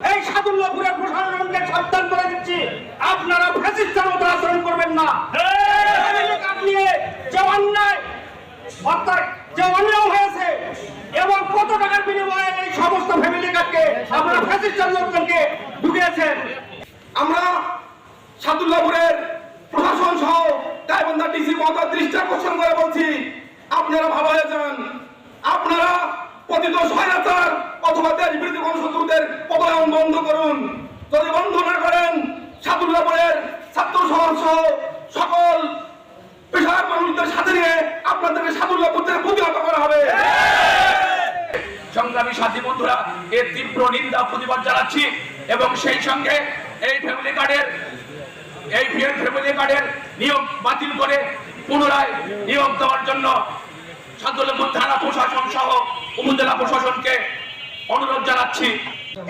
এই সাদুল্লাহপুরের প্রশাসনকে সাবধান করে দিচ্ছি, আপনারা ফ্যাসিস্টের মতো আচরণ করবেন না। নিয়ে যে অন্যায় অর্থাৎ যে অন্যায় হয়েছে এবং কত টাকার বিনিময়ে এই সমস্ত ফ্যামিলি কার্ডকে আপনারা ফ্যাসিস্টের লোকজনকে ঢুকিয়েছেন। আমরা সাদুল্লাহপুরের প্রশাসন সহ গাইবান্ধা ডিসি মহোদয় দৃষ্টি আকর্ষণ করে বলছি, আপনারা ভালো হয়ে যান। আপনারা পতিত স্বৈরাচার অথবা দেশ বিরোধী গণশত্রুদের পদায়ন বন্ধ করুন। যদি বন্ধ না করেন, সাদুল্লাহপুরের ছাত্র সমাজ সহ সকল পেশার মানুষদের সাথে নিয়ে আপনাদেরকে সাদুল্লাহপুর থেকে প্রতিহত করা হবে। সংগ্রামী সাথী বন্ধুরা, এর তীব্র নিন্দা প্রতিবাদ জানাচ্ছি এবং সেই সঙ্গে এই ফ্যামিলি কার্ডের নিয়োগ বাতিল করে পুনরায় নিয়োগ দেওয়ার জন্য সাদুল্লাহপুর থানা প্রশাসন সহ উপজেলা প্রশাসনকে অনুরোধ জানাচ্ছি।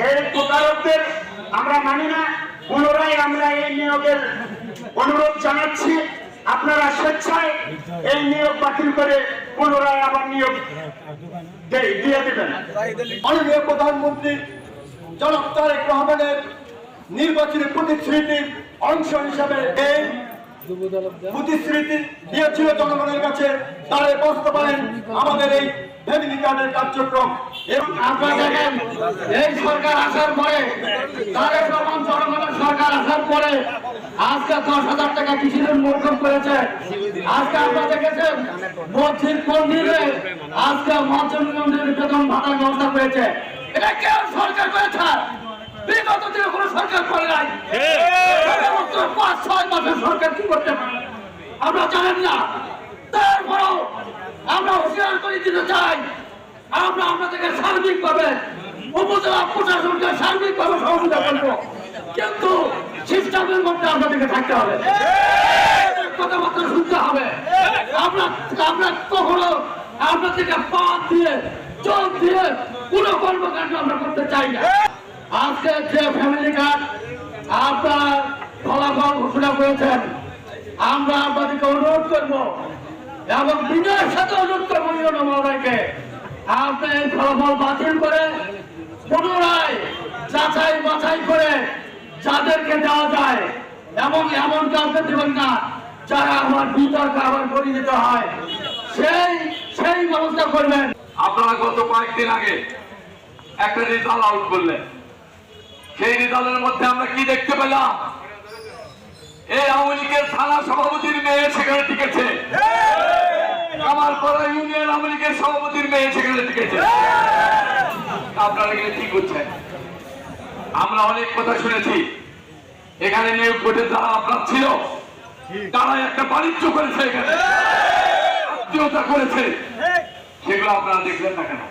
এই প্রতারকদের আমরা মানি না, পুনরায় আমরা এই নিয়োগের অনুরোধ জানাচ্ছি। আপনারা স্বেচ্ছায় এই নিয়োগ বাতিল করে পুনরায় আবার নিয়োগ দিয়ে দেবেন। মাননীয় প্রধানমন্ত্রী জনাব তারেক রহমানের নির্বাচনী প্রতিশ্রুতির অংশ হিসাবে এই প্রতিশ্রুতি দিয়েছিল জনগণের কাছে, তারা বাস্তবায়ন আমাদের এই ফ্যামিলি কার্ডের কার্যক্রম। এবং আপনারা দেখেন এই সরকার আসার পরে, তারেক রহমান জনগণের সরকার আসার পরে আজকে 10,000 টাকা কৃষিদের মৌকুব করেছে। আজকে আপনারা দেখেছেন মসজিদ মন্দিরে আজকে মন্দিরের বেতন ভাতার ব্যবস্থা করেছে। এটা কেউ সরকার করেছে, বিগত দিনে কোনো সরকার করে নাই। 5-6 মাসের সরকার কি করতে পারে আমরা জানেন না। তারপরেও আমরা হুঁশিয়ার করে দিতে চাই, আমরা আপনাদেরকে সার্বিকভাবে উপজেলা প্রশাসনকে সার্বিকভাবে সহযোগিতা করবো, কিন্তু সিস্টেমের মধ্যে আপনাদেরকে থাকতে হবে, কথাবার্তা শুনতে হবে। আমরা কখনো আপনাদেরকে বাদ দিয়ে চোখ দিয়ে কোনো কর্মকাণ্ড আমরা করতে চাই না। আজকে যে ফ্যামিলি কার্ড আপনারা ফলাফল ঘোষণা করেছেন, আমরা আপনাদেরকে অনুরোধ করবো এবং বিনয়ের সাথে অনুরোধ করবো ইউনো মহোদয়কে, আপনি এই ফলাফল বাতিল করে পুনরায় যাচাই বাছাই করে যাদেরকে দেওয়া যায় এবং এমন কাউকে দেবেন না যারা আমার বিতর্ক আবার করে দিতে হয়, সেই ব্যবস্থা করবেন। আপনারা গত কয়েকদিন আগে একটা রেজাল্ট আউট করলেন, সেই রেজাল্টের মধ্যে আমরা কি দেখতে পেলাম? এই আওয়ামী লীগের থানা সভাপতির মেয়ে সেখানে টিকেছে, কামারপাড়া ইউনিয়ন আওয়ামী লীগের সভাপতির মেয়ে সেখানে টিকেছে। আপনারা এখানে কি করছেন? আমরা অনেক কথা শুনেছি, এখানে নিয়োগ বোর্ডে যারা আপনার ছিল তারা একটা বাণিজ্য করেছে, এখানে আত্মীয়তা করেছে, সেগুলো আপনারা দেখলেন না কেন?